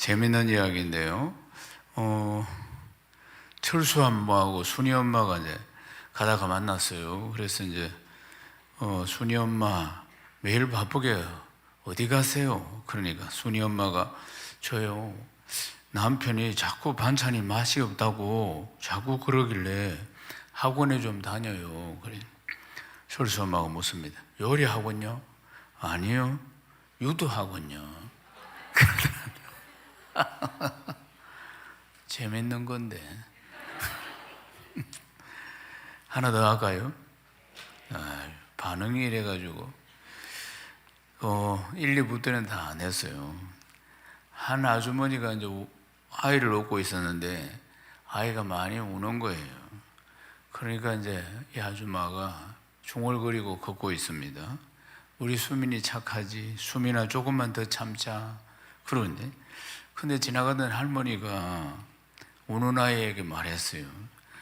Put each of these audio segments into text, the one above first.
재밌는 이야기인데요. 철수 엄마하고 순이 엄마가 이제 가다가 만났어요. 그래서 이제 순이 엄마 매일 바쁘게 어디 가세요? 그러니까 순이 엄마가 저요, 남편이 자꾸 반찬이 맛이 없다고 자꾸 그러길래 학원에 좀 다녀요. 그래. 철수 엄마가 묻습니다. 요리 학원요? 아니요, 유도 학원요. 재밌는 건데. 하나 더 할까요? 반응이 이래가지고 1, 2부 때는 다 안 했어요. 한 아주머니가 이제 아이를 업고 있었는데 아이가 많이 우는 거예요. 그러니까 이제 이 아줌마가 중얼거리고 걷고 있습니다. 우리 수민이 착하지, 수민아 조금만 더 참자. 그러는데 근데 지나가던 할머니가 우는 아이에게 말했어요.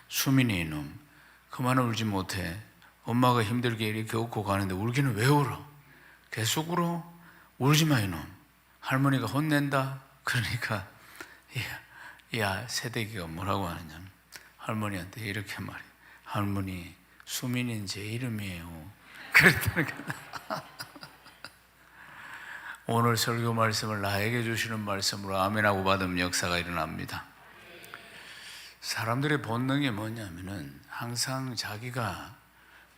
수민이 이놈, 그만 울지 못해. 엄마가 힘들게 이렇게 업고 가는데 울기는 왜 울어? 계속 울어? 울지 마 이놈. 할머니가 혼낸다. 그러니까 야 새댁이가 뭐라고 하느냐, 할머니한테 이렇게 말해. 할머니, 수민이는 제 이름이에요. 그랬다는 거야. 오늘 설교 말씀을 나에게 주시는 말씀으로 아멘하고 받으면 역사가 일어납니다. 사람들의 본능이 뭐냐면은 항상 자기가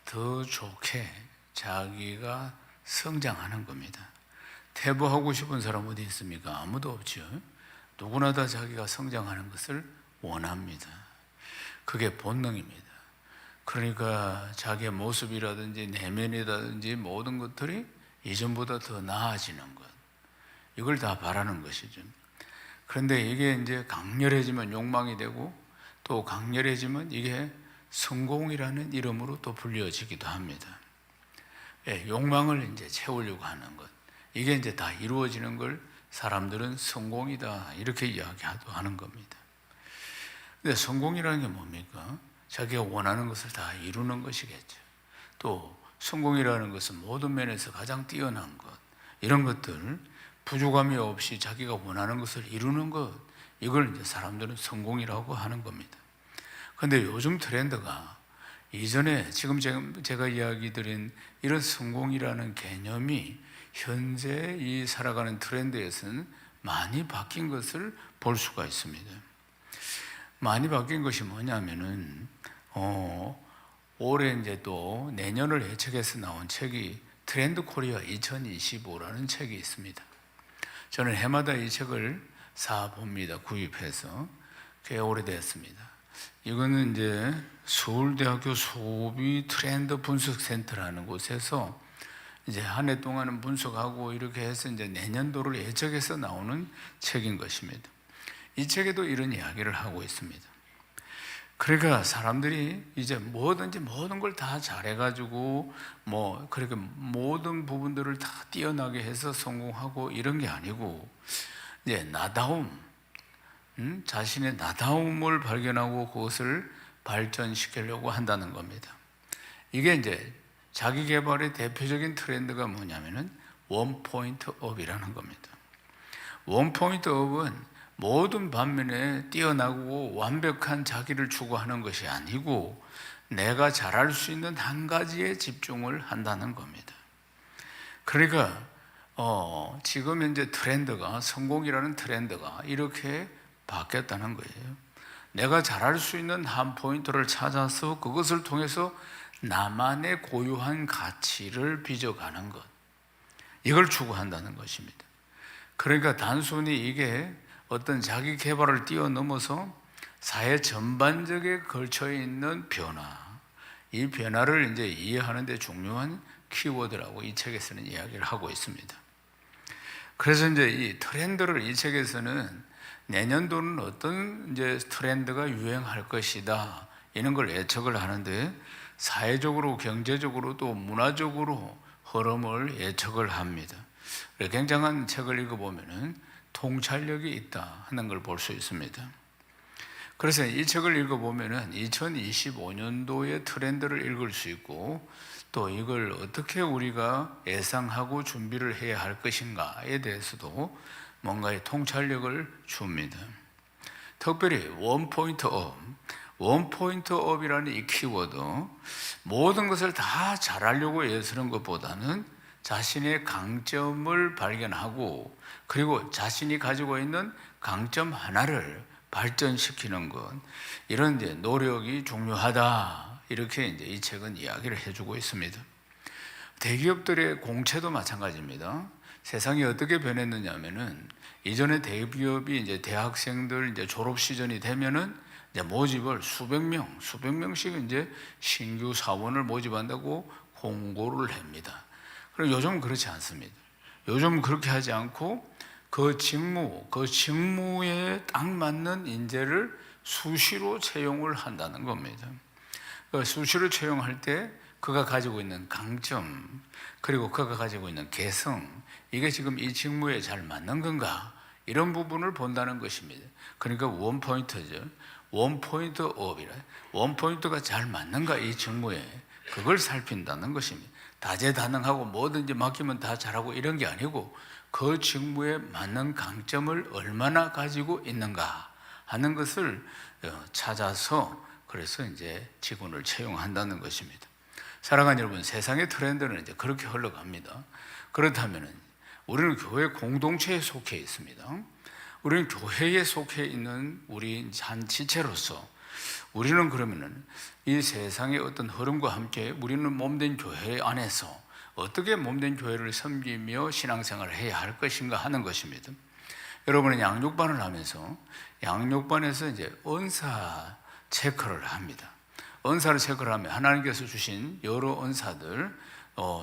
더 좋게 자기가 성장하는 겁니다. 퇴보하고 싶은 사람 어디 있습니까? 아무도 없죠. 누구나 다 자기가 성장하는 것을 원합니다. 그게 본능입니다. 그러니까 자기의 모습이라든지 내면이라든지 모든 것들이 이전보다 더 나아지는 것, 이걸 다 바라는 것이죠. 그런데 이게 이제 강렬해지면 욕망이 되고, 또 강렬해지면 이게 성공이라는 이름으로 또 불려지기도 합니다. 욕망을 이제 채우려고 하는 것, 이게 이제 다 이루어지는 걸 사람들은 성공이다 이렇게 이야기하도 하는 겁니다. 근데 성공이라는 게 뭡니까? 자기가 원하는 것을 다 이루는 것이겠죠. 또 성공이라는 것은 모든 면에서 가장 뛰어난 것, 이런 것들, 부족함이 없이 자기가 원하는 것을 이루는 것, 이걸 이제 사람들은 성공이라고 하는 겁니다. 그런데 요즘 트렌드가 이전에 지금 제가 이야기 드린 이런 성공이라는 개념이 현재 이 살아가는 트렌드에서는 많이 바뀐 것을 볼 수가 있습니다. 많이 바뀐 것이 뭐냐면은 올해 이제 또 내년을 예측해서 나온 책이 트렌드 코리아 2025라는 책이 있습니다. 저는 해마다 이 책을 사봅니다. 구입해서. 꽤 오래됐습니다. 이거는 이제 서울대학교 소비 트렌드 분석센터라는 곳에서 이제 한 해 동안은 분석하고 이렇게 해서 이제 내년도를 예측해서 나오는 책인 것입니다. 이 책에도 이런 이야기를 하고 있습니다. 그러니까 사람들이 이제 뭐든지 모든 걸 다 잘해가지고 그렇게 모든 부분들을 다 뛰어나게 해서 성공하고 이런 게 아니고, 이제 나다움, 자신의 나다움을 발견하고 그것을 발전시키려고 한다는 겁니다. 이게 이제 자기 개발의 대표적인 트렌드가 뭐냐면은 원 포인트 업이라는 겁니다. 원 포인트 업은 모든 반면에 뛰어나고 완벽한 자기를 추구하는 것이 아니고 내가 잘할 수 있는 한 가지에 집중을 한다는 겁니다. 그러니까 지금 현재 트렌드가, 성공이라는 트렌드가 이렇게 바뀌었다는 거예요. 내가 잘할 수 있는 한 포인트를 찾아서 그것을 통해서 나만의 고유한 가치를 빚어가는 것, 이걸 추구한다는 것입니다. 그러니까 단순히 이게 어떤 자기 개발을 뛰어넘어서 사회 전반적에 걸쳐 있는 변화, 이 변화를 이제 이해하는 데 중요한 키워드라고 이 책에서는 이야기를 하고 있습니다. 그래서 이제 이 트렌드를 이 책에서는 내년도는 어떤 이제 트렌드가 유행할 것이다, 이런 걸 예측을 하는데, 사회적으로, 경제적으로 또 문화적으로 흐름을 예측을 합니다. 굉장한 책을 읽어보면은 통찰력이 있다 하는 걸 볼 수 있습니다. 그래서 이 책을 읽어보면은 2025년도의 트렌드를 읽을 수 있고, 또 이걸 어떻게 우리가 예상하고 준비를 해야 할 것인가에 대해서도 뭔가의 통찰력을 줍니다. 특별히 원포인트업이라는 이 키워드, 모든 것을 다 잘하려고 애쓰는 것보다는 자신의 강점을 발견하고 그리고 자신이 가지고 있는 강점 하나를 발전시키는 것, 이런 이제 노력이 중요하다, 이렇게 이제 이 책은 이야기를 해주고 있습니다. 대기업들의 공채도 마찬가지입니다. 세상이 어떻게 변했느냐 하면은, 이전에 대기업이 이제 대학생들 이제 졸업 시즌이 되면은 이제 모집을 수백 명씩 이제 신규 사원을 모집한다고 공고를 합니다. 그럼 요즘은 그렇지 않습니다. 요즘은 그렇게 하지 않고 그 직무에 딱 맞는 인재를 수시로 채용을 한다는 겁니다. 수시로 채용할 때 그가 가지고 있는 강점, 그리고 그가 가지고 있는 개성, 이게 지금 이 직무에 잘 맞는 건가, 이런 부분을 본다는 것입니다. 그러니까 원포인트죠. 원포인트업이라, 원포인트가 잘 맞는가 이 직무에, 그걸 살핀다는 것입니다. 다재다능하고 뭐든지 맡기면 다 잘하고 이런 게 아니고, 그 직무에 맞는 강점을 얼마나 가지고 있는가 하는 것을 찾아서, 그래서 이제 직원을 채용한다는 것입니다. 사랑하는 여러분, 세상의 트렌드는 이제 그렇게 흘러갑니다. 그렇다면 우리는 교회 공동체에 속해 있습니다. 우리는 교회에 속해 있는 우리 한 지체로서, 우리는 그러면은 이 세상의 어떤 흐름과 함께 우리는 몸된 교회 안에서 어떻게 몸된 교회를 섬기며 신앙생활을 해야 할 것인가 하는 것입니다. 여러분은 양육반을 하면서 양육반에서 이제 은사 체크를 합니다. 은사를 체크를 하면 하나님께서 주신 여러 은사들,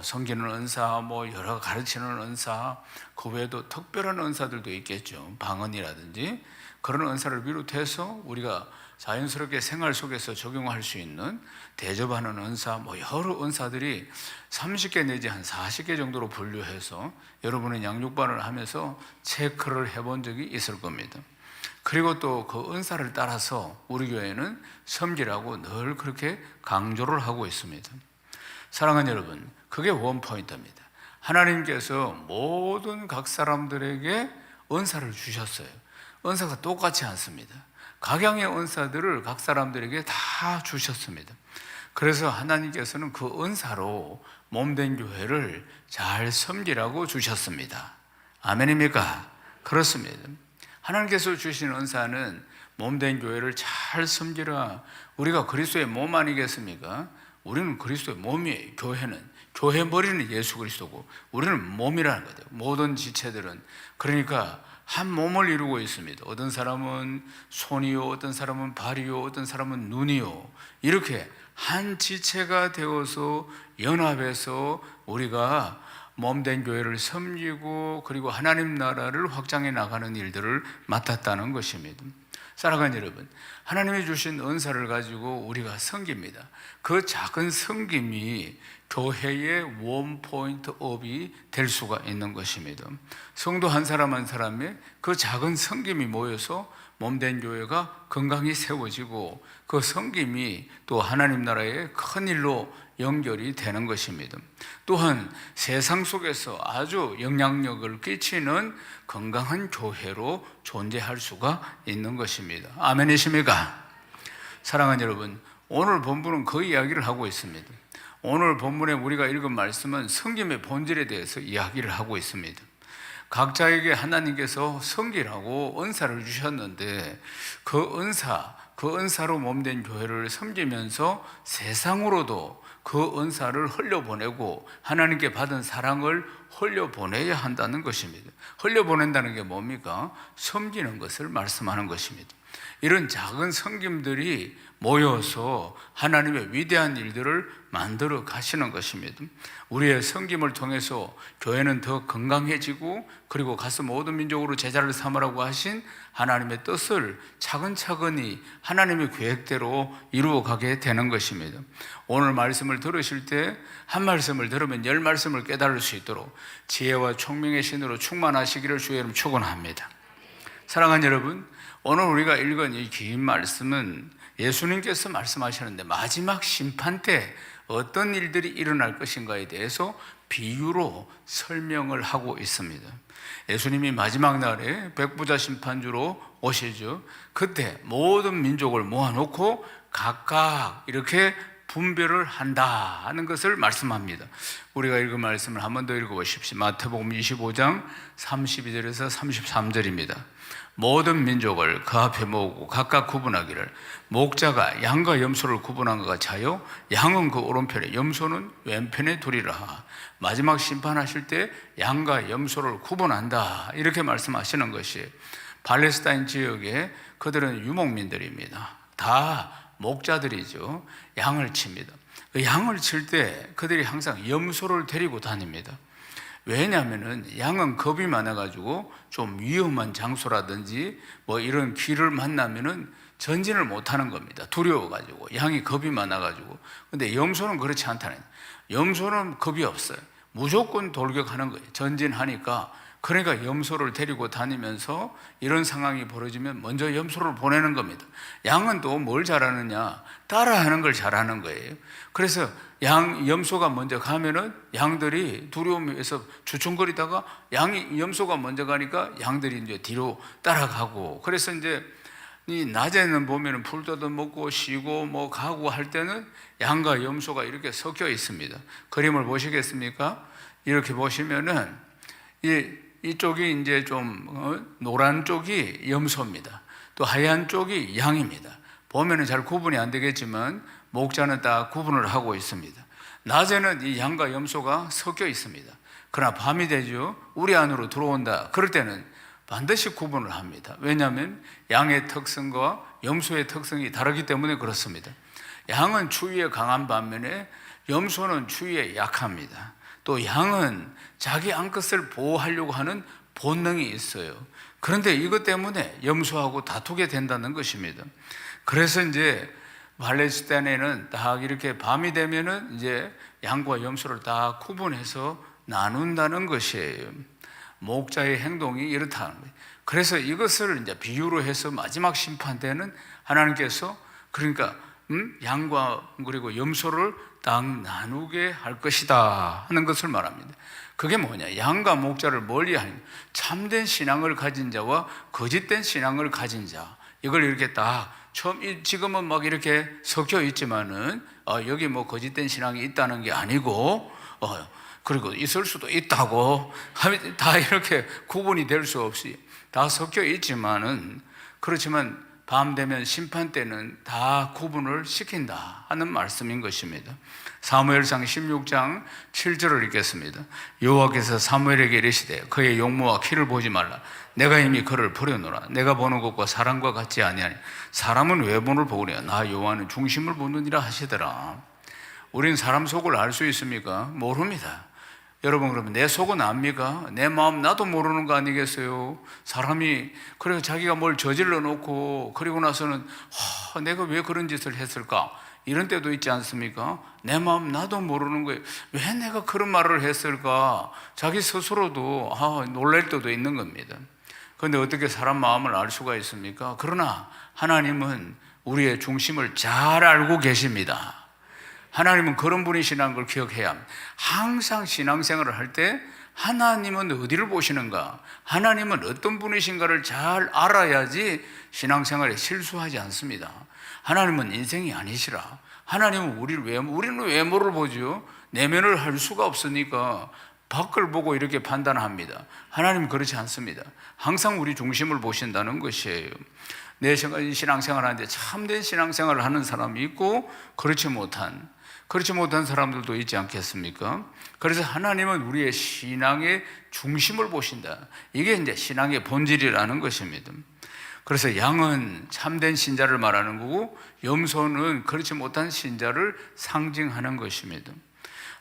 섬기는 은사, 뭐 여러 가르치는 은사, 그 외에도 특별한 은사들도 있겠죠. 방언이라든지 그런 은사를 비롯해서 우리가 자연스럽게 생활 속에서 적용할 수 있는 대접하는 은사, 뭐 여러 은사들이 30개 내지 한 40개 정도로 분류해서 여러분은 양육반을 하면서 체크를 해본 적이 있을 겁니다. 그리고 또 그 은사를 따라서 우리 교회는 섬기라고 늘 그렇게 강조를 하고 있습니다. 사랑하는 여러분, 그게 원포인트입니다. 하나님께서 모든 각 사람들에게 은사를 주셨어요. 은사가 똑같지 않습니다. 각양의 은사들을 각 사람들에게 다 주셨습니다. 그래서 하나님께서는 그 은사로 몸된 교회를 잘 섬기라고 주셨습니다. 아멘입니까? 그렇습니다. 하나님께서 주신 은사는 몸된 교회를 잘 섬기라. 우리가 그리스도의 몸 아니겠습니까? 우리는 그리스도의 몸이에요. 교회 머리는 예수 그리스도고 우리는 몸이라는 거죠. 모든 지체들은. 그러니까 한 몸을 이루고 있습니다. 어떤 사람은 손이요, 어떤 사람은 발이요, 어떤 사람은 눈이요, 이렇게 한 지체가 되어서 연합해서 우리가 몸된 교회를 섬기고 그리고 하나님 나라를 확장해 나가는 일들을 맡았다는 것입니다. 사랑하는 여러분, 하나님이 주신 은사를 가지고 우리가 섬깁니다. 그 작은 섬김이 교회의 원포인트업이 될 수가 있는 것입니다. 성도 한 사람 한 사람의 그 작은 섬김이 모여서 몸된 교회가 건강히 세워지고 그 섬김이 또 하나님 나라의 큰 일로 연결이 되는 것입니다. 또한 세상 속에서 아주 영향력을 끼치는 건강한 교회로 존재할 수가 있는 것입니다. 아멘이십니까? 사랑하는 여러분, 오늘 본문은 그 이야기를 하고 있습니다. 오늘 본문에 우리가 읽은 말씀은 섬김의 본질에 대해서 이야기를 하고 있습니다. 각자에게 하나님께서 섬기라고 은사를 주셨는데 그 은사로 몸된 교회를 섬기면서 세상으로도 그 은사를 흘려보내고 하나님께 받은 사랑을 흘려보내야 한다는 것입니다. 흘려보낸다는 게 뭡니까? 섬기는 것을 말씀하는 것입니다. 이런 작은 섬김들이 모여서 하나님의 위대한 일들을 만들어 가시는 것입니다. 우리의 섬김을 통해서 교회는 더 건강해지고 그리고 가서 모든 민족으로 제자를 삼으라고 하신 하나님의 뜻을 차근차근히 하나님의 계획대로 이루어가게 되는 것입니다. 오늘 말씀을 들으실 때 한 말씀을 들으면 10말씀을 깨달을 수 있도록 지혜와 총명의 신으로 충만하시기를 주의 이름 축원합니다. 사랑하는 여러분, 오늘 우리가 읽은 이 긴 말씀은 예수님께서 말씀하시는데 마지막 심판 때 어떤 일들이 일어날 것인가에 대해서 비유로 설명을 하고 있습니다. 예수님이 마지막 날에 백부자 심판주로 오시죠. 그때 모든 민족을 모아놓고 각각 이렇게 분별을 한다 하는 것을 말씀합니다. 우리가 읽은 말씀을 한 번 더 읽어보십시오. 마태복음 25장 32절에서 33절입니다. 모든 민족을 그 앞에 모으고 각각 구분하기를 목자가 양과 염소를 구분한 것 같이 하여 양은 그 오른편에 염소는 왼편에 두리라. 마지막 심판하실 때 양과 염소를 구분한다 이렇게 말씀하시는 것이 팔레스타인 지역에 그들은 유목민들입니다. 다 목자들이죠. 양을 칩니다. 그 양을 칠 때 그들이 항상 염소를 데리고 다닙니다. 왜냐하면은 양은 겁이 많아가지고 좀 위험한 장소라든지 뭐 이런 길을 만나면은 전진을 못하는 겁니다. 두려워가지고 양이 겁이 많아가지고. 근데 염소는 그렇지 않다는 거예요. 염소는 겁이 없어요. 무조건 돌격하는 거예요. 전진하니까. 그러니까 염소를 데리고 다니면서 이런 상황이 벌어지면 먼저 염소를 보내는 겁니다. 양은 또 뭘 잘하느냐? 따라하는 걸 잘하는 거예요. 그래서 염소가 먼저 가면은 양들이 두려움에서 주춤거리다가 염소가 먼저 가니까 양들이 이제 뒤로 따라가고, 그래서 이제 이 낮에는 보면은 풀도 먹고 쉬고 뭐 가고 할 때는 양과 염소가 이렇게 섞여 있습니다. 그림을 보시겠습니까? 이렇게 보시면은 이쪽이 이제 좀 노란 쪽이 염소입니다. 또 하얀 쪽이 양입니다. 보면은 잘 구분이 안 되겠지만 목자는 딱 구분을 하고 있습니다. 낮에는 이 양과 염소가 섞여 있습니다. 그러나 밤이 되죠. 우리 안으로 들어온다. 그럴 때는 반드시 구분을 합니다. 왜냐하면 양의 특성과 염소의 특성이 다르기 때문에 그렇습니다. 양은 추위에 강한 반면에 염소는 추위에 약합니다. 또 양은 자기 암컷을 보호하려고 하는 본능이 있어요. 그런데 이것 때문에 염소하고 다투게 된다는 것입니다. 그래서 이제 팔레스타인에는 딱 이렇게 밤이 되면은 이제 양과 염소를 딱 구분해서 나눈다는 것이에요. 목자의 행동이 이렇다는 거예요. 그래서 이것을 이제 비유로 해서 마지막 심판 때는 하나님께서 그러니까 양과 그리고 염소를 딱 나누게 할 것이다 하는 것을 말합니다. 그게 뭐냐? 양과 목자를 멀리하는 참된 신앙을 가진 자와 거짓된 신앙을 가진 자, 이걸 이렇게 딱 지금은 막 이렇게 섞여 있지만은 여기 뭐 거짓된 신앙이 있다는 게 아니고 그리고 있을 수도 있다고 다 이렇게 구분이 될 수 없이 다 섞여 있지만은, 그렇지만 밤 되면 심판 때는 다 구분을 시킨다 하는 말씀인 것입니다. 사무엘상 16장 7절을 읽겠습니다. 여호와께서 사무엘에게 이르시되 그의 용모와 키를 보지 말라. 내가 이미 그를 버려놓으라. 내가 보는 것과 사람과 같지 아니하니 사람은 외모를 보으랴 나 여호와는 중심을 보느니라 하시더라. 우리는 사람 속을 알 수 있습니까? 모릅니다. 여러분, 그러면 내 속은 압니까? 내 마음 나도 모르는 거 아니겠어요? 사람이 그래서 자기가 뭘 저질러 놓고 그리고 나서는 내가 왜 그런 짓을 했을까? 이런 때도 있지 않습니까? 내 마음 나도 모르는 거예요. 왜 내가 그런 말을 했을까? 자기 스스로도 놀랄 때도 있는 겁니다. 그런데 어떻게 사람 마음을 알 수가 있습니까? 그러나 하나님은 우리의 중심을 잘 알고 계십니다. 하나님은 그런 분이시라는 걸 기억해야 합니다. 항상 신앙생활을 할 때 하나님은 어디를 보시는가, 하나님은 어떤 분이신가를 잘 알아야지 신앙생활에 실수하지 않습니다. 하나님은 인생이 아니시라. 하나님은 우리는 외모를 보죠. 내면을 할 수가 없으니까 밖을 보고 이렇게 판단합니다. 하나님은 그렇지 않습니다. 항상 우리 중심을 보신다는 것이에요. 내 신앙생활 하는데 참된 신앙생활을 하는 사람이 있고 그렇지 못한 사람들도 있지 않겠습니까? 그래서 하나님은 우리의 신앙의 중심을 보신다. 이게 이제 신앙의 본질이라는 것입니다. 그래서 양은 참된 신자를 말하는 거고 염소는 그렇지 못한 신자를 상징하는 것입니다.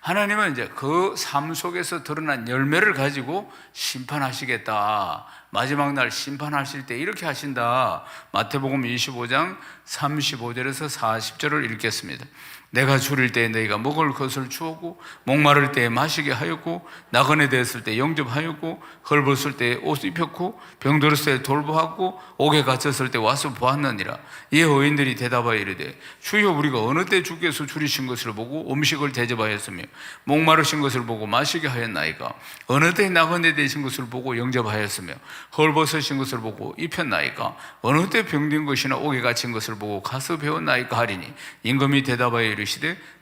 하나님은 이제 그 삶 속에서 드러난 열매를 가지고 심판하시겠다. 마지막 날 심판하실 때 이렇게 하신다. 마태복음 25장 35절에서 40절을 읽겠습니다. 내가 줄일 때에 너희가 먹을 것을 주었고 목마를 때에 마시게 하였고 나그네 되었을 때 영접하였고 헐벗을 때에 옷 입혔고 병들었을 때에 돌보았고 옥에 갇혔을 때 와서 보았느니라. 이에 의인들이 대답하여 이르되 주여 우리가 어느 때 주께서 줄이신 것을 보고 음식을 대접하였으며 목마르신 것을 보고 마시게 하였나이까? 어느 때 나그네 되신 것을 보고 영접하였으며 헐벗으신 것을 보고 입혔나이까? 어느 때 병든 것이나 옥에 갇힌 것을 보고 가서 배웠나이까 하리니 임금이 대답하여 이르시되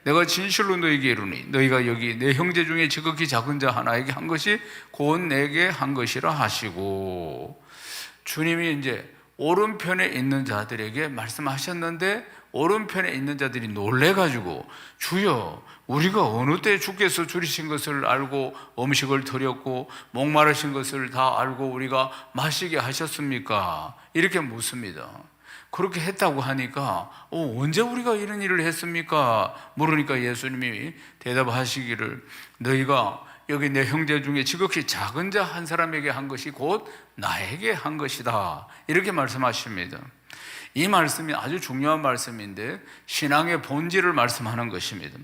내가 진실로 너희에게 이르니 너희가 여기 내 형제 중에 지극히 작은 자 하나에게 한 것이 곧 내게 한 것이라 하시고, 주님이 이제 오른편에 있는 자들에게 말씀하셨는데 오른편에 있는 자들이 놀래가지고 주여 우리가 어느 때 주께서 줄이신 것을 알고 음식을 드렸고 목마르신 것을 다 알고 우리가 마시게 하셨습니까? 이렇게 묻습니다. 그렇게 했다고 하니까 언제 우리가 이런 일을 했습니까? 물으니까 예수님이 대답하시기를 너희가 여기 내 형제 중에 지극히 작은 자 한 사람에게 한 것이 곧 나에게 한 것이다, 이렇게 말씀하십니다. 이 말씀이 아주 중요한 말씀인데 신앙의 본질을 말씀하는 것입니다.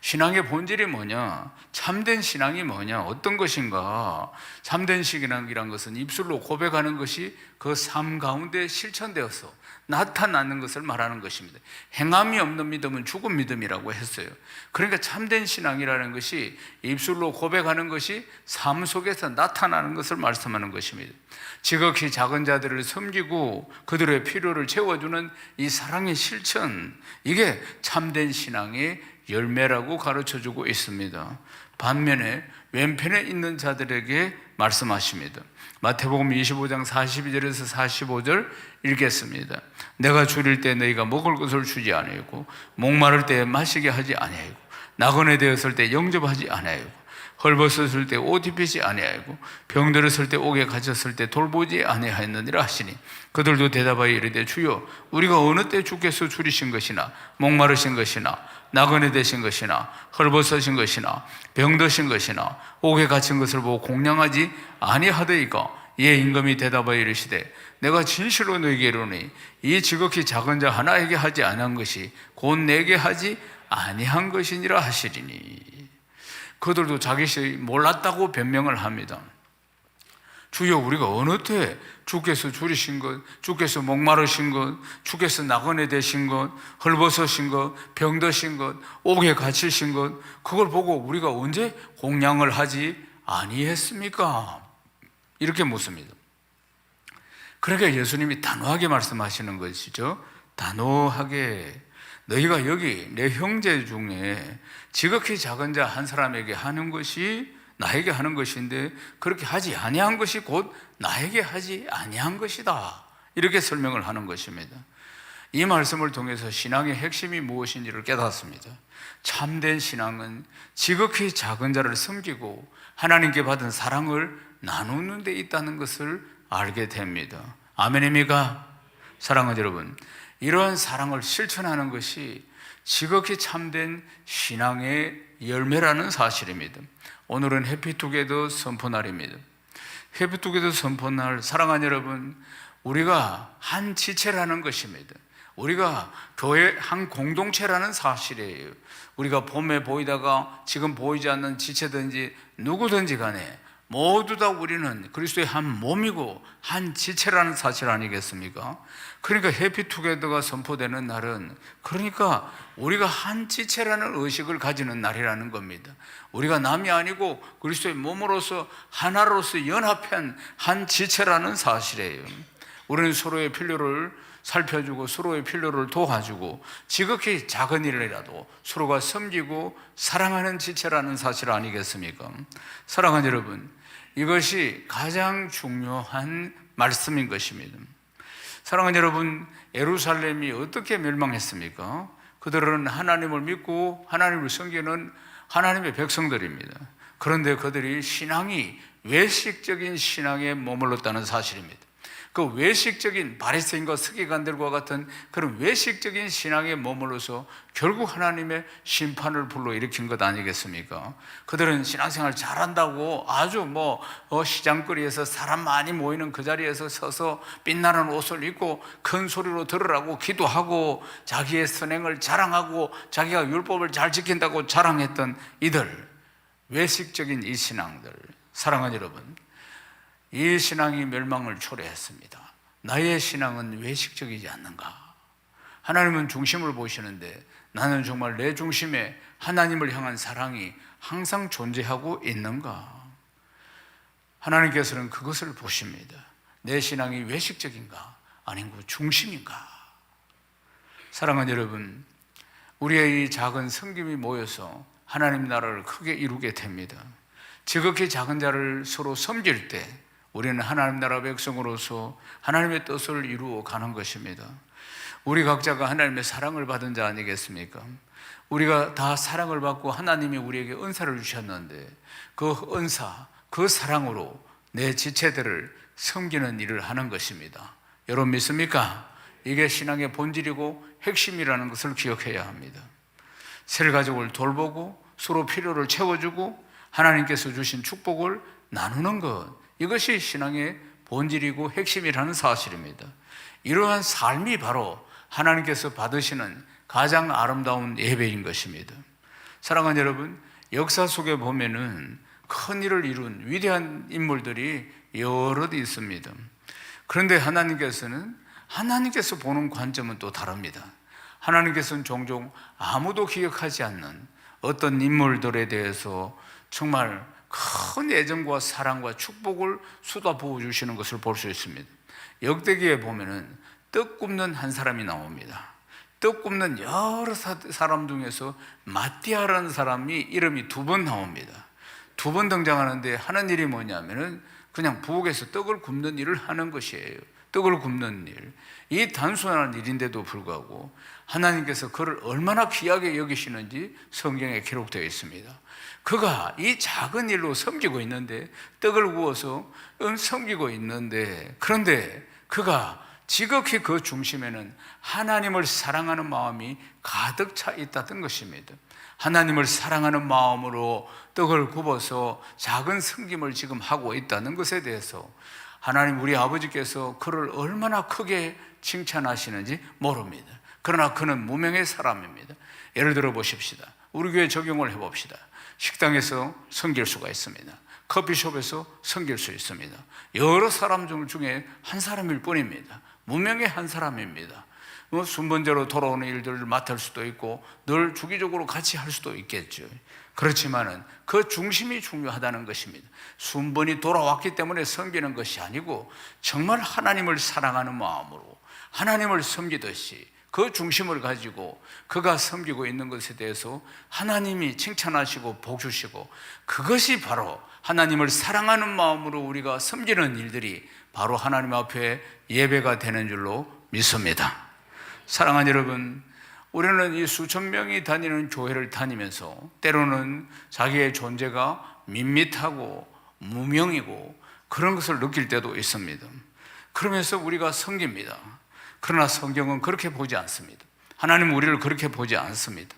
신앙의 본질이 뭐냐? 참된 신앙이 뭐냐? 어떤 것인가? 참된 신앙이란 것은 입술로 고백하는 것이 그 삶 가운데 실천되어서 나타나는 것을 말하는 것입니다. 행함이 없는 믿음은 죽은 믿음이라고 했어요. 그러니까 참된 신앙이라는 것이 입술로 고백하는 것이 삶 속에서 나타나는 것을 말씀하는 것입니다. 지극히 작은 자들을 섬기고 그들의 필요를 채워주는 이 사랑의 실천, 이게 참된 신앙의 열매라고 가르쳐주고 있습니다. 반면에 왼편에 있는 자들에게 말씀하십니다. 마태복음 25장 42절에서 45절 읽겠습니다. 내가 줄일 때 너희가 먹을 것을 주지 아니하고 목마를 때 마시게 하지 아니하고 나그네 되었을 때 영접하지 아니하고 헐벗었을 때 옷 입히지 아니하고 병들었을 때 옥에 갇혔을 때 돌보지 아니하였느니라 하시니 그들도 대답하여 이르되 주여 우리가 어느 때 주께서 줄이신 것이나 목마르신 것이나 나그네 되신 것이나 헐벗으신 것이나 병드신 것이나 옥에 갇힌 것을 보고 공양하지 아니하더이까? 이에 임금이 대답하여 이르시되 내가 진실로 너희에게 이르노니 이 지극히 작은 자 하나에게 하지 아니한 것이 곧 내게 하지 아니한 것이니라 하시리니. 그들도 자기들이 몰랐다고 변명을 합니다. 주여 우리가 어느 때 주께서 줄이신 것, 주께서 목마르신 것, 주께서 나그네 되신 것, 헐벗으신 것, 병드신 것, 옥에 갇히신 것, 그걸 보고 우리가 언제 공양을 하지 아니했습니까? 이렇게 묻습니다. 그러니까 예수님이 단호하게 말씀하시는 것이죠. 단호하게 너희가 여기 내 형제 중에 지극히 작은 자 한 사람에게 하는 것이 나에게 하는 것인데 그렇게 하지 아니한 것이 곧 나에게 하지 아니한 것이다, 이렇게 설명을 하는 것입니다. 이 말씀을 통해서 신앙의 핵심이 무엇인지를 깨닫습니다. 참된 신앙은 지극히 작은 자를 섬기고 하나님께 받은 사랑을 나누는 데 있다는 것을 알게 됩니다. 아멘입니까? 사랑하는 여러분, 이러한 사랑을 실천하는 것이 지극히 참된 신앙의 열매라는 사실입니다. 오늘은 해피투게더 선포날입니다. 해피투게더 선포날, 사랑하는 여러분, 우리가 한 지체라는 것입니다. 우리가 교회 한 공동체라는 사실이에요. 우리가 봄에 보이다가 지금 보이지 않는 지체든지 누구든지 간에 모두 다 우리는 그리스도의 한 몸이고 한 지체라는 사실 아니겠습니까? 그러니까 해피투게더가 선포되는 날은 그러니까 우리가 한 지체라는 의식을 가지는 날이라는 겁니다. 우리가 남이 아니고 그리스도의 몸으로서 하나로서 연합한 한 지체라는 사실이에요. 우리는 서로의 필요를 살펴주고 서로의 필요를 도와주고 지극히 작은 일이라도 서로가 섬기고 사랑하는 지체라는 사실 아니겠습니까? 사랑하는 여러분, 이것이 가장 중요한 말씀인 것입니다. 사랑하는 여러분, 예루살렘이 어떻게 멸망했습니까? 그들은 하나님을 믿고 하나님을 섬기는 하나님의 백성들입니다. 그런데 그들이 신앙이 외식적인 신앙에 머물렀다는 사실입니다. 그 외식적인 바리새인과 서기관들과 같은 그런 외식적인 신앙에 머물러서 결국 하나님의 심판을 불러일으킨 것 아니겠습니까? 그들은 신앙생활 잘한다고 아주 시장거리에서 사람 많이 모이는 그 자리에서 서서 빛나는 옷을 입고 큰 소리로 들으라고 기도하고 자기의 선행을 자랑하고 자기가 율법을 잘 지킨다고 자랑했던 이들, 외식적인 이 신앙들, 사랑하는 여러분, 이 신앙이 멸망을 초래했습니다. 나의 신앙은 외식적이지 않는가? 하나님은 중심을 보시는데 나는 정말 내 중심에 하나님을 향한 사랑이 항상 존재하고 있는가? 하나님께서는 그것을 보십니다. 내 신앙이 외식적인가? 아니면 중심인가? 사랑하는 여러분, 우리의 이 작은 섬김이 모여서 하나님 나라를 크게 이루게 됩니다. 지극히 작은 자를 서로 섬길 때 우리는 하나님 나라 백성으로서 하나님의 뜻을 이루어 가는 것입니다. 우리 각자가 하나님의 사랑을 받은 자 아니겠습니까? 우리가 다 사랑을 받고 하나님이 우리에게 은사를 주셨는데 그 은사, 그 사랑으로 내 지체들을 섬기는 일을 하는 것입니다. 여러분 믿습니까? 이게 신앙의 본질이고 핵심이라는 것을 기억해야 합니다. 셀가족을 돌보고 서로 필요를 채워주고 하나님께서 주신 축복을 나누는 것, 이것이 신앙의 본질이고 핵심이라는 사실입니다. 이러한 삶이 바로 하나님께서 받으시는 가장 아름다운 예배인 것입니다. 사랑하는 여러분, 역사 속에 보면은 큰 일을 이룬 위대한 인물들이 여럿 있습니다. 그런데 하나님께서 보는 관점은 또 다릅니다. 하나님께서는 종종 아무도 기억하지 않는 어떤 인물들에 대해서 정말 큰 애정과 사랑과 축복을 쏟아부어 주시는 것을 볼 수 있습니다. 역대기에 보면은 떡 굽는 한 사람이 나옵니다. 떡 굽는 여러 사람 중에서 마띠아라는 사람이 이름이 2번 나옵니다. 2번 등장하는데 하는 일이 뭐냐면은 그냥 부엌에서 떡을 굽는 일을 하는 것이에요. 떡을 굽는 일. 이 단순한 일인데도 불구하고 하나님께서 그를 얼마나 귀하게 여기시는지 성경에 기록되어 있습니다. 그가 이 작은 일로 섬기고 있는데, 떡을 구워서 섬기고 있는데, 그런데 그가 지극히 그 중심에는 하나님을 사랑하는 마음이 가득 차 있다던 것입니다. 하나님을 사랑하는 마음으로 떡을 굽어서 작은 섬김을 지금 하고 있다는 것에 대해서 하나님 우리 아버지께서 그를 얼마나 크게 칭찬하시는지 모릅니다. 그러나 그는 무명의 사람입니다. 예를 들어 보십시다. 우리 교회 적용을 해봅시다. 식당에서 섬길 수가 있습니다. 커피숍에서 섬길 수 있습니다. 여러 사람 중에 한 사람일 뿐입니다. 무명의 한 사람입니다. 순번제로 돌아오는 일들을 맡을 수도 있고 늘 주기적으로 같이 할 수도 있겠죠. 그렇지만은 그 중심이 중요하다는 것입니다. 순번이 돌아왔기 때문에 섬기는 것이 아니고 정말 하나님을 사랑하는 마음으로 하나님을 섬기듯이 그 중심을 가지고 그가 섬기고 있는 것에 대해서 하나님이 칭찬하시고 복 주시고, 그것이 바로 하나님을 사랑하는 마음으로 우리가 섬기는 일들이 바로 하나님 앞에 예배가 되는 줄로 믿습니다. 사랑하는 여러분, 우리는 이 수천 명이 다니는 교회를 다니면서 때로는 자기의 존재가 밋밋하고 무명이고 그런 것을 느낄 때도 있습니다. 그러면서 우리가 섬깁니다. 그러나 성경은 그렇게 보지 않습니다. 하나님은 우리를 그렇게 보지 않습니다.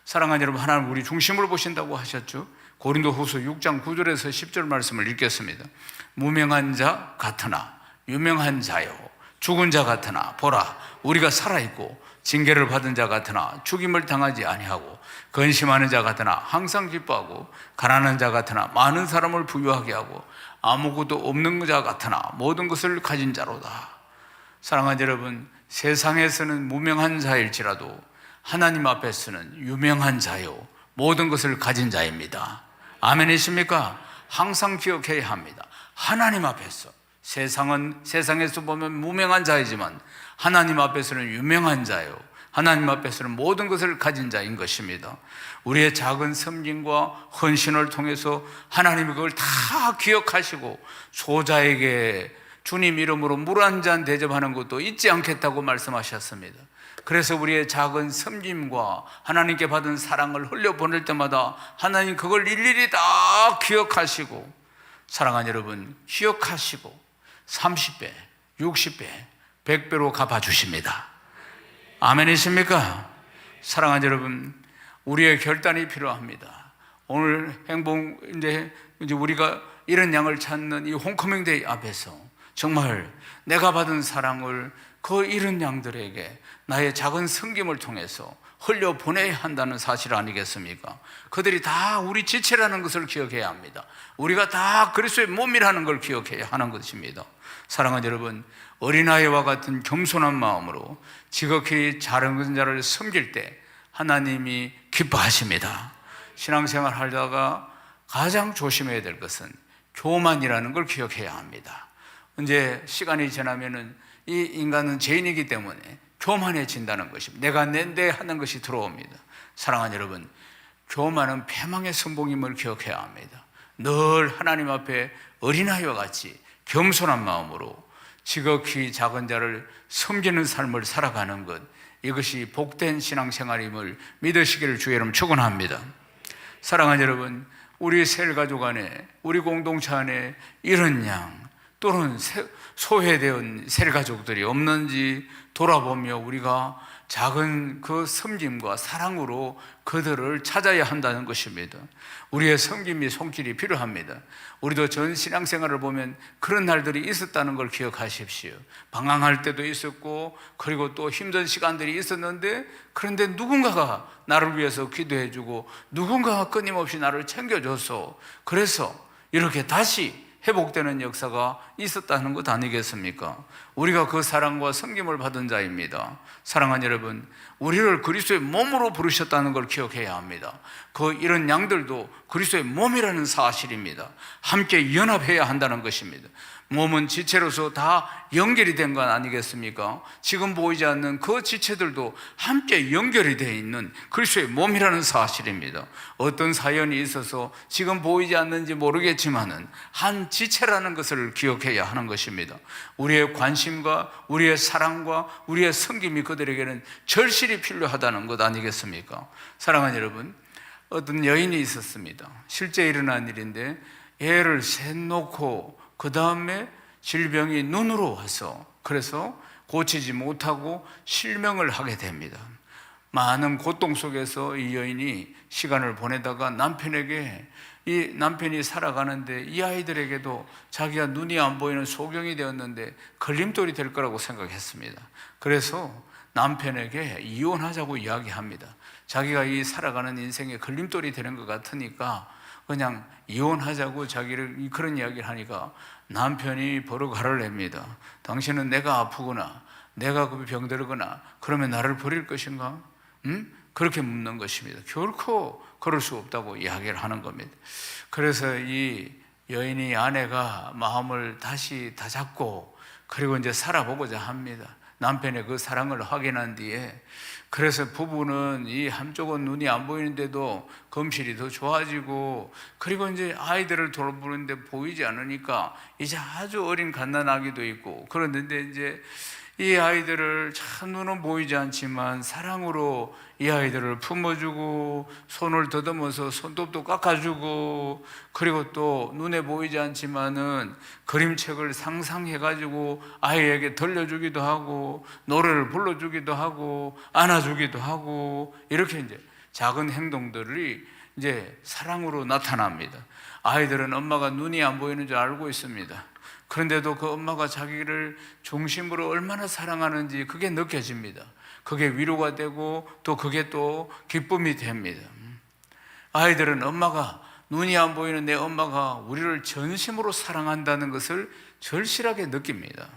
사랑하는 여러분, 하나님 우리 중심을 보신다고 하셨죠. 고린도후서 6장 9절에서 10절 말씀을 읽겠습니다. 무명한 자 같으나 유명한 자요, 죽은 자 같으나 보라 우리가 살아있고, 징계를 받은 자 같으나 죽임을 당하지 아니하고, 근심하는 자 같으나 항상 기뻐하고, 가난한 자 같으나 많은 사람을 부유하게 하고, 아무것도 없는 자 같으나 모든 것을 가진 자로다. 사랑하는 여러분, 세상에서는 무명한 자일지라도 하나님 앞에서는 유명한 자요, 모든 것을 가진 자입니다. 아멘이십니까? 항상 기억해야 합니다. 하나님 앞에서, 세상에서 보면 무명한 자이지만 하나님 앞에서는 유명한 자요, 하나님 앞에서는 모든 것을 가진 자인 것입니다. 우리의 작은 섬김과 헌신을 통해서 하나님이 그걸 다 기억하시고 소자에게 주님 이름으로 물 한 잔 대접하는 것도 잊지 않겠다고 말씀하셨습니다. 그래서 우리의 작은 섬김과 하나님께 받은 사랑을 흘려보낼 때마다 하나님 그걸 일일이 다 기억하시고, 사랑하는 여러분, 기억하시고 30배, 60배, 100배로 갚아주십니다. 아멘이십니까? 사랑하는 여러분, 우리의 결단이 필요합니다. 오늘 이제 우리가 이런 양을 찾는 이 홈커밍 데이 앞에서 정말 내가 받은 사랑을 그 이런 양들에게 나의 작은 섬김을 통해서 흘려보내야 한다는 사실 아니겠습니까? 그들이 다 우리 지체라는 것을 기억해야 합니다. 우리가 다 그리스도의 몸이라는 걸 기억해야 하는 것입니다. 사랑하는 여러분, 어린아이와 같은 겸손한 마음으로 지극히 작은 자를 섬길 때 하나님이 기뻐하십니다. 신앙생활 하다가 가장 조심해야 될 것은 교만이라는 걸 기억해야 합니다. 이제 시간이 지나면은 이 인간은 죄인이기 때문에 교만해진다는 것입니다. 내가 낸데 하는 것이 들어옵니다. 사랑하는 여러분, 교만은 패망의 선봉임을 기억해야 합니다. 늘 하나님 앞에 어린아이와 같이 겸손한 마음으로 지극히 작은 자를 섬기는 삶을 살아가는 것, 이것이 복된 신앙생활임을 믿으시기를 주의 이름 축원합니다. 사랑하는 여러분, 우리 셀가족 안에, 우리 공동체 안에 이런 양 또는 소외된 셀가족들이 없는지 돌아보며 우리가 작은 그 섬김과 사랑으로 그들을 찾아야 한다는 것입니다. 우리의 섬김이 손길이 필요합니다. 우리도 전 신앙생활을 보면 그런 날들이 있었다는 걸 기억하십시오. 방황할 때도 있었고, 그리고 또 힘든 시간들이 있었는데, 그런데 누군가가 나를 위해서 기도해주고 누군가가 끊임없이 나를 챙겨줘서, 그래서 이렇게 다시 회복되는 역사가 있었다는 것 아니겠습니까? 우리가 그 사랑과 섬김을 받은 자입니다. 사랑하는 여러분, 우리를 그리스도의 몸으로 부르셨다는 걸 기억해야 합니다. 이런 양들도 그리스도의 몸이라는 사실입니다. 함께 연합해야 한다는 것입니다. 몸은 지체로서 다 연결이 된 건 아니겠습니까? 지금 보이지 않는 그 지체들도 함께 연결이 되어 있는 그리스도의 몸이라는 사실입니다. 어떤 사연이 있어서 지금 보이지 않는지 모르겠지만은 한 지체라는 것을 기억해야 하는 것입니다. 우리의 관심과 우리의 사랑과 우리의 섬김이 그들에게는 절실히 필요하다는 것 아니겠습니까? 사랑하는 여러분, 어떤 여인이 있었습니다. 실제 일어난 일인데, 애를 셋 놓고 그 다음에 질병이 눈으로 와서, 그래서 고치지 못하고 실명을 하게 됩니다. 많은 고통 속에서 이 여인이 시간을 보내다가 이 남편이 살아가는데 이 아이들에게도 자기가 눈이 안 보이는 소경이 되었는데 걸림돌이 될 거라고 생각했습니다. 그래서 남편에게 이혼하자고 이야기합니다. 자기가 이 살아가는 인생에 걸림돌이 되는 것 같으니까 그냥 이혼하자고 자기를 그런 이야기를 하니까 남편이 버럭 화를 냅니다. 당신은 내가 아프거나 내가 병들거나 그러면 나를 버릴 것인가? 그렇게 묻는 것입니다. 결코 그럴 수 없다고 이야기를 하는 겁니다. 그래서 이 여인이 아내가 마음을 다시 다잡고 그리고 이제 살아보고자 합니다. 남편의 그 사랑을 확인한 뒤에. 그래서 부부는 이 한쪽은 눈이 안 보이는데도 검실이 더 좋아지고, 그리고 이제 아이들을 돌보는데 보이지 않으니까 이제 아주 어린 갓난아기도 있고 그런데 이제 이 아이들을 참 눈은 보이지 않지만 사랑으로 이 아이들을 품어주고 손을 더듬어서 손톱도 깎아주고, 그리고 또 눈에 보이지 않지만은 그림책을 상상해가지고 아이에게 들려주기도 하고 노래를 불러주기도 하고 안아주기도 하고, 이렇게 이제 작은 행동들이 이제 사랑으로 나타납니다. 아이들은 엄마가 눈이 안 보이는 줄 알고 있습니다. 그런데도 그 엄마가 자기를 중심으로 얼마나 사랑하는지 그게 느껴집니다. 그게 위로가 되고 또 그게 또 기쁨이 됩니다. 아이들은 눈이 안 보이는 내 엄마가 우리를 전심으로 사랑한다는 것을 절실하게 느낍니다.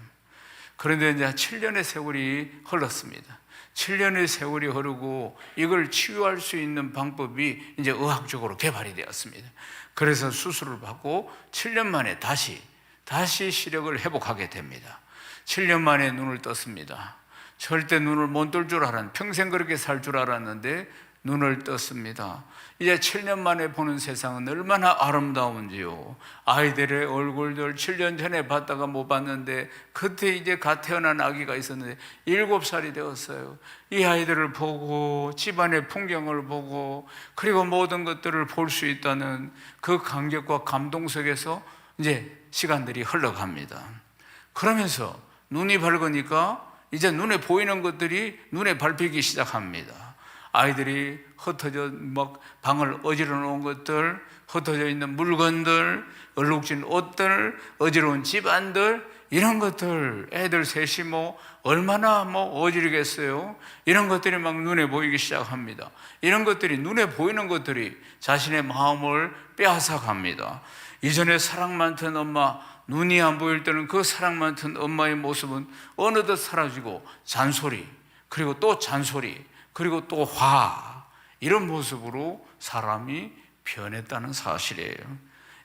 그런데 이제 7년의 세월이 흘렀습니다. 7년의 세월이 흐르고 이걸 치유할 수 있는 방법이 이제 의학적으로 개발이 되었습니다. 그래서 수술을 받고 7년 만에 다시 시력을 회복하게 됩니다. 7년 만에 눈을 떴습니다. 절대 눈을 못 뜰 줄 알았는데, 평생 그렇게 살 줄 알았는데 눈을 떴습니다. 이제 7년 만에 보는 세상은 얼마나 아름다운지요. 아이들의 얼굴들 7년 전에 봤다가 못 봤는데, 그때 이제 갓 태어난 아기가 있었는데 7살이 되었어요. 이 아이들을 보고 집안의 풍경을 보고 그리고 모든 것들을 볼 수 있다는 그 감격과 감동 속에서 이제 시간들이 흘러갑니다. 그러면서 눈이 밝으니까 이제 눈에 보이는 것들이 눈에 밟히기 시작합니다. 아이들이 흩어져 막 방을 어지러 놓은 것들, 흩어져 있는 물건들, 얼룩진 옷들, 어지러운 집안들, 이런 것들, 애들 셋이 얼마나 어지르겠어요. 이런 것들이 막 눈에 보이기 시작합니다. 이런 것들이, 눈에 보이는 것들이 자신의 마음을 빼앗아 갑니다. 이전에 사랑 많던 엄마, 눈이 안 보일 때는 그 사랑 많던 엄마의 모습은 어느덧 사라지고 잔소리, 그리고 또 잔소리, 그리고 또 화, 이런 모습으로 사람이 변했다는 사실이에요.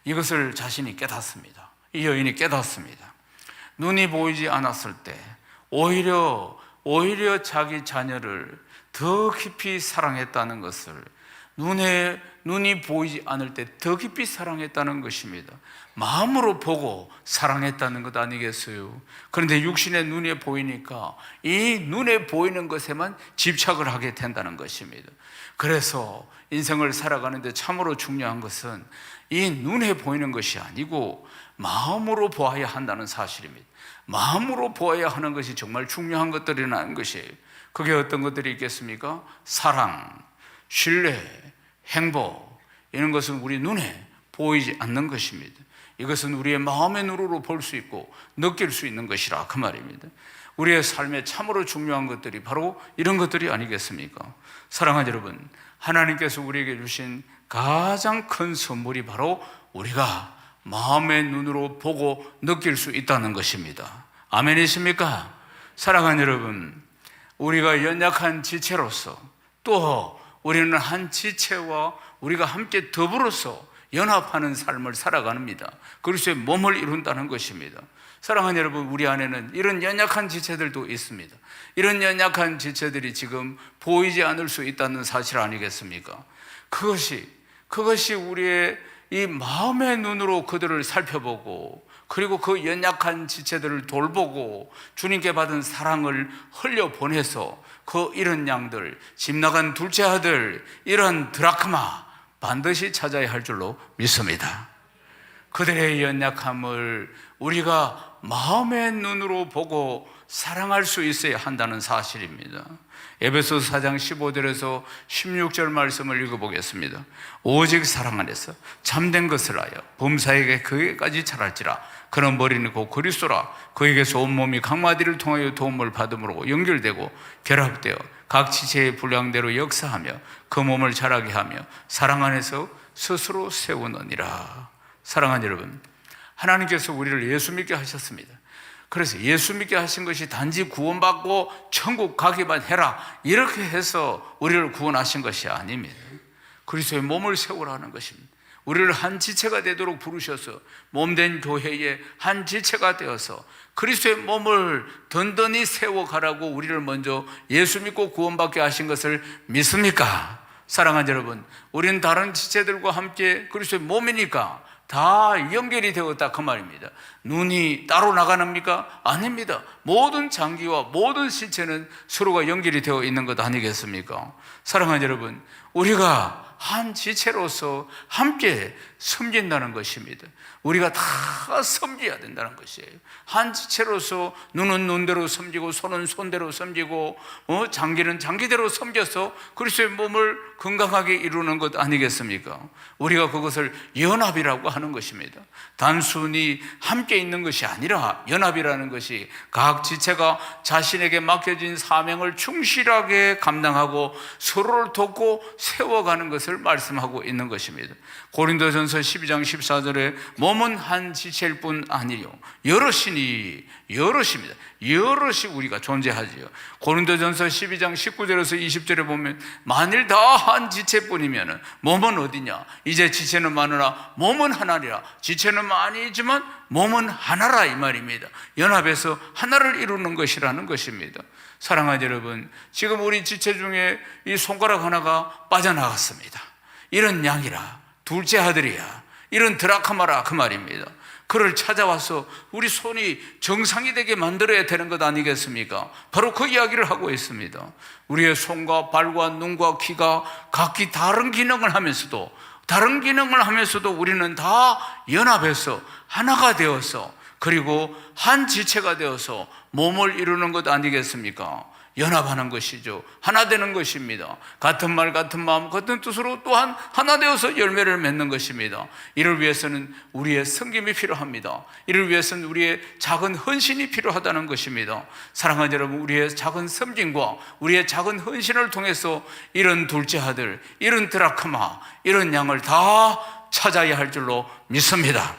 이것을 자신이 깨닫습니다. 이 여인이 깨닫습니다. 눈이 보이지 않았을 때 오히려 자기 자녀를 더 깊이 사랑했다는 것을, 눈이 보이지 않을 때 더 깊이 사랑했다는 것입니다. 마음으로 보고 사랑했다는 것 아니겠어요? 그런데 육신의 눈에 보이니까 이 눈에 보이는 것에만 집착을 하게 된다는 것입니다. 그래서 인생을 살아가는데 참으로 중요한 것은 이 눈에 보이는 것이 아니고 마음으로 보아야 한다는 사실입니다. 마음으로 보아야 하는 것이 정말 중요한 것들이라는 것이에요. 그게 어떤 것들이 있겠습니까? 사랑, 신뢰, 행복, 이런 것은 우리 눈에 보이지 않는 것입니다. 이것은 우리의 마음의 눈으로 볼 수 있고 느낄 수 있는 것이라 그 말입니다. 우리의 삶에 참으로 중요한 것들이 바로 이런 것들이 아니겠습니까? 사랑하는 여러분, 하나님께서 우리에게 주신 가장 큰 선물이 바로 우리가 마음의 눈으로 보고 느낄 수 있다는 것입니다. 아멘이십니까? 사랑하는 여러분, 우리가 연약한 지체로서, 또 우리는 한 지체와 우리가 함께 더불어서 연합하는 삶을 살아갑니다. 그리스도의 몸을 이룬다는 것입니다. 사랑하는 여러분, 우리 안에는 이런 연약한 지체들도 있습니다. 이런 연약한 지체들이 지금 보이지 않을 수 있다는 사실 아니겠습니까? 그것이 우리의 이 마음의 눈으로 그들을 살펴보고, 그리고 그 연약한 지체들을 돌보고 주님께 받은 사랑을 흘려보내서 그 이런 양들, 집 나간 둘째 아들, 이런 드라크마 반드시 찾아야 할 줄로 믿습니다. 그들의 연약함을 우리가 마음의 눈으로 보고 사랑할 수 있어야 한다는 사실입니다. 에베소서 4장 15절에서 16절 말씀을 읽어보겠습니다. 오직 사랑 안에서 참된 것을 하여 범사에게 그에게까지 자랄지라. 그런 머리는 곧 그리스도라. 그에게서 온몸이 각 마디를 통하여 도움을 받음으로 연결되고 결합되어 각 지체의 분량대로 역사하며 그 몸을 자라게 하며 사랑 안에서 스스로 세우느니라. 사랑하는 여러분, 하나님께서 우리를 예수 믿게 하셨습니다. 그래서 예수 믿게 하신 것이 단지 구원받고 천국 가기만 해라, 이렇게 해서 우리를 구원하신 것이 아닙니다. 그리스도의 몸을 세우라는 것입니다. 우리를 한 지체가 되도록 부르셔서 몸된 교회의 한 지체가 되어서 그리스도의 몸을 든든히 세워가라고 우리를 먼저 예수 믿고 구원받게 하신 것을 믿습니까? 사랑하는 여러분, 우리는 다른 지체들과 함께 그리스도의 몸이니까 다 연결이 되었다 그 말입니다. 눈이 따로 나가랍니까? 아닙니다. 모든 장기와 모든 신체는 서로가 연결이 되어 있는 것 아니겠습니까? 사랑하는 여러분, 우리가 한 지체로서 함께 섬긴다는 것입니다. 우리가 다 섬겨야 된다는 것이에요. 한 지체로서 눈은 눈대로 섬기고 손은 손대로 섬기고 장기는 장기대로 섬겨서 그리스도의 몸을 건강하게 이루는 것 아니겠습니까? 우리가 그것을 연합이라고 하는 것입니다. 단순히 함께 있는 것이 아니라 연합이라는 것이 각 지체가 자신에게 맡겨진 사명을 충실하게 감당하고 서로를 돕고 세워가는 것을 말씀하고 있는 것입니다. 고린도전서 12장 14절에 몸은 한 지체일 뿐 아니요 여럿입니다. 여럿이 우리가 존재하지요. 고린도전서 12장 19절에서 20절에 보면 만일 다 한 지체뿐이면 몸은 어디냐? 이제 지체는 많으나 몸은 하나니라. 지체는 많이지만 몸은 하나라, 이 말입니다. 연합해서 하나를 이루는 것이라는 것입니다. 사랑하는 여러분, 지금 우리 지체 중에 이 손가락 하나가 빠져나갔습니다. 이런 양이라, 둘째 아들이야, 이런 드라크마라 그 말입니다. 그를 찾아와서 우리 손이 정상이 되게 만들어야 되는 것 아니겠습니까? 바로 그 이야기를 하고 있습니다. 우리의 손과 발과 눈과 귀가 각기 다른 기능을 하면서도 우리는 다 연합해서 하나가 되어서 그리고 한 지체가 되어서 몸을 이루는 것 아니겠습니까? 연합하는 것이죠. 하나 되는 것입니다. 같은 말, 같은 마음, 같은 뜻으로 또한 하나 되어서 열매를 맺는 것입니다. 이를 위해서는 우리의 섬김이 필요합니다. 이를 위해서는 우리의 작은 헌신이 필요하다는 것입니다. 사랑하는 여러분, 우리의 작은 섬김과 우리의 작은 헌신을 통해서 이런 둘째 아들, 이런 드라크마, 이런 양을 다 찾아야 할 줄로 믿습니다.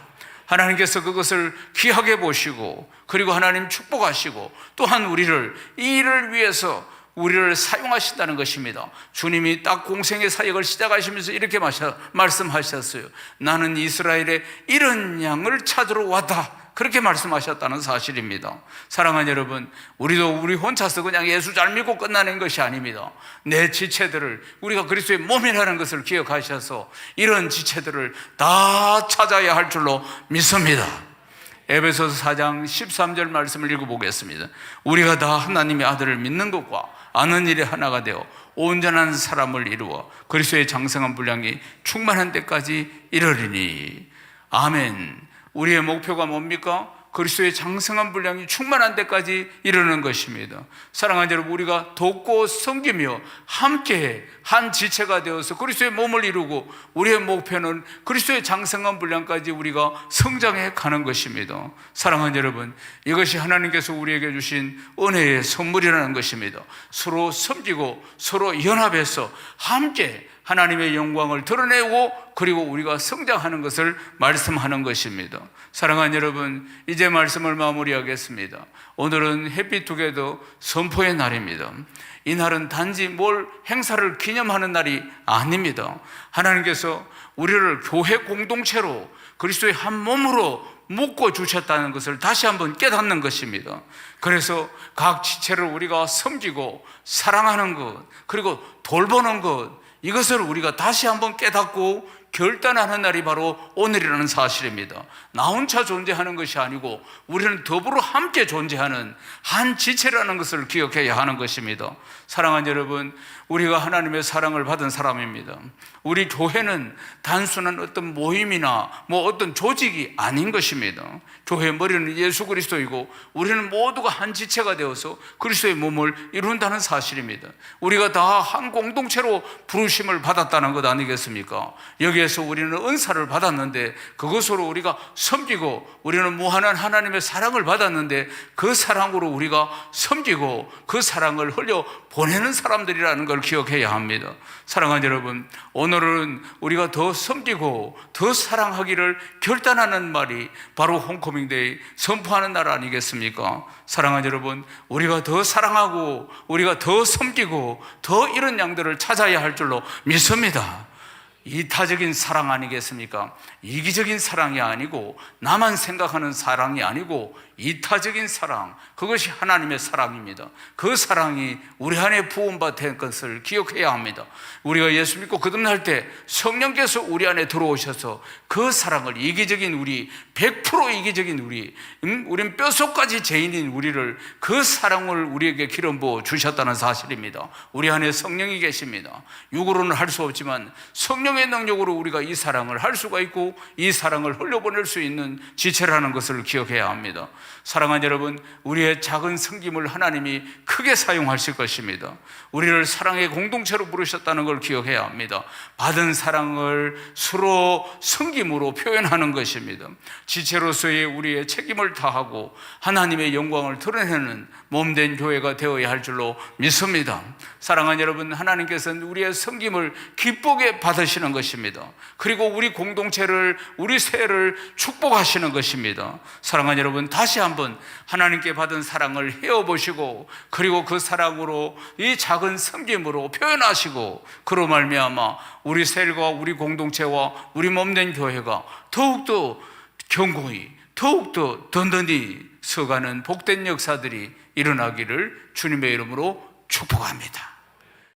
하나님께서 그것을 귀하게 보시고 그리고 하나님 축복하시고 또한 우리를 이 일을 위해서 우리를 사용하신다는 것입니다. 주님이 딱 공생의 사역을 시작하시면서 이렇게 말씀하셨어요. 나는 이스라엘의 이런 양을 찾으러 왔다, 그렇게 말씀하셨다는 사실입니다. 사랑하는 여러분, 우리도 우리 혼자서 그냥 예수 잘 믿고 끝나는 것이 아닙니다. 내 지체들을 우리가 그리스도의 몸이라는 것을 기억하셔서 이런 지체들을 다 찾아야 할 줄로 믿습니다. 에베소서 4장 13절 말씀을 읽어보겠습니다. 우리가 다 하나님의 아들을 믿는 것과 아는 일에 하나가 되어 온전한 사람을 이루어 그리스도의 장성한 분량이 충만한 데까지 이르리니. 아멘. 우리의 목표가 뭡니까? 그리스도의 장성한 분량이 충만한 데까지 이르는 것입니다. 사랑하는 여러분, 우리가 돕고 섬기며 함께 한 지체가 되어서 그리스도의 몸을 이루고 우리의 목표는 그리스도의 장성한 분량까지 우리가 성장해 가는 것입니다. 사랑하는 여러분, 이것이 하나님께서 우리에게 주신 은혜의 선물이라는 것입니다. 서로 섬기고 서로 연합해서 함께 하나님의 영광을 드러내고 그리고 우리가 성장하는 것을 말씀하는 것입니다. 사랑하는 여러분, 이제 말씀을 마무리하겠습니다. 오늘은 해피투게더 선포의 날입니다. 이 날은 단지 뭘 행사를 기념하는 날이 아닙니다. 하나님께서 우리를 교회 공동체로 그리스도의 한 몸으로 묶어 주셨다는 것을 다시 한번 깨닫는 것입니다. 그래서 각 지체를 우리가 섬기고 사랑하는 것, 그리고 돌보는 것, 이것을 우리가 다시 한번 깨닫고 결단하는 날이 바로 오늘이라는 사실입니다. 나 혼자 존재하는 것이 아니고 우리는 더불어 함께 존재하는 한 지체라는 것을 기억해야 하는 것입니다. 사랑하는 여러분, 우리가 하나님의 사랑을 받은 사람입니다. 우리 교회는 단순한 어떤 모임이나 어떤 조직이 아닌 것입니다. 교회의 머리는 예수 그리스도이고 우리는 모두가 한 지체가 되어서 그리스도의 몸을 이룬다는 사실입니다. 우리가 다 한 공동체로 부르심을 받았다는 것 아니겠습니까? 여기에서 우리는 은사를 받았는데 그것으로 우리가 섬기고 우리는 무한한 하나님의 사랑을 받았는데 그 사랑으로 우리가 섬기고 그 사랑을 흘려 보내는 사람들이라는 걸 기억해야 합니다. 사랑하는 여러분, 오늘은 우리가 더 섬기고 더 사랑하기를 결단하는 말이 바로 홈커밍데이 선포하는 날 아니겠습니까? 사랑하는 여러분, 우리가 더 사랑하고 우리가 더 섬기고 더 이런 양들을 찾아야 할 줄로 믿습니다. 이타적인 사랑 아니겠습니까? 이기적인 사랑이 아니고 나만 생각하는 사랑이 아니고 이타적인 사랑, 그것이 하나님의 사랑입니다. 그 사랑이 우리 안에 부음받은 것을 기억해야 합니다. 우리가 예수 믿고 거듭날 때 성령께서 우리 안에 들어오셔서 그 사랑을, 이기적인 우리, 100% 이기적인 우리, 우린 뼛속까지 죄인인 우리를, 그 사랑을 우리에게 기름 부어 주셨다는 사실입니다. 우리 안에 성령이 계십니다. 육으로는 할 수 없지만 성령의 능력으로 우리가 이 사랑을 할 수가 있고 이 사랑을 흘려보낼 수 있는 지체라는 것을 기억해야 합니다. 사랑하는 여러분, 우리의 작은 섬김을 하나님이 크게 사용하실 것입니다. 우리를 사랑의 공동체로 부르셨다는 걸 기억해야 합니다. 받은 사랑을 서로 섬김으로 표현하는 것입니다. 지체로서의 우리의 책임을 다하고 하나님의 영광을 드러내는 몸된 교회가 되어야 할 줄로 믿습니다. 사랑하는 여러분, 하나님께서는 우리의 섬김을 기쁘게 받으시는 것입니다. 그리고 우리 공동체를, 우리 세를 축복하시는 것입니다. 사랑하는 여러분, 다시 한번 하나님께 받은 사랑을 헤어보시고 그리고 그 사랑으로 이 작은 섬김으로 표현하시고 그로 말미암아 우리 셀과 우리 공동체와 우리 몸된 교회가 더욱더 견고히, 더욱더 든든히 서가는 복된 역사들이 일어나기를 주님의 이름으로 축복합니다.